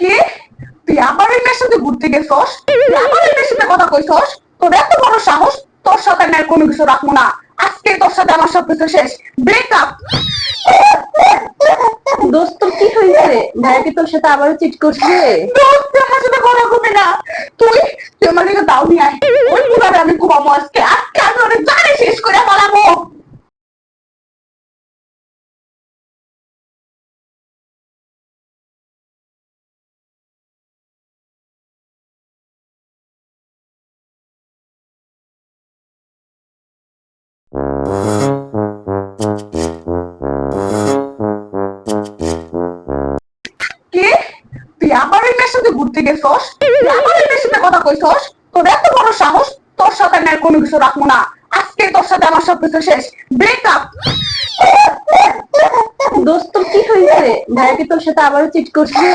কি? তুই আবার এই মেয়ের সাথে ঘুরতে গেছস? তুই আবার এই মেয়ের সাথে কথা কইছস? তোর এত বড় সাহস! তোর সাথে আমি আর কোনো কিছু রাখবো না। আজকে তোর সাথে আমার সবকিছু শেষ। ব্রেকআপ। দোস্ত তোর কি হয়েছে? ভাইয়া কি তোর সাথে আবারও চিট করছে? দোস্ত তুই আমার সাথে কথা কবি না। তুই তুই আমার দিকে দাও নিয়ে আয়। ওই পুরাবে আমি ঘুমাবো আজকে। আজকে আমি ওদের জানে শেষ করে পালাবো। কি? তুই আবার এই মেয়ের সাথে ঘুরতে গেছস? তুই আবার এই মেয়ের সাথে কথা কইছস? তোর এত বড় সাহস! তোর সাথে আমি আর কোনো কিছু রাখবো না। আজকে তোর সাথে আমার সবকিছু শেষ। ব্রেকআপ। দোস্ত তোর কি হয়েছে? ভাইয়া কি তোর সাথে আবারও চিট করছে?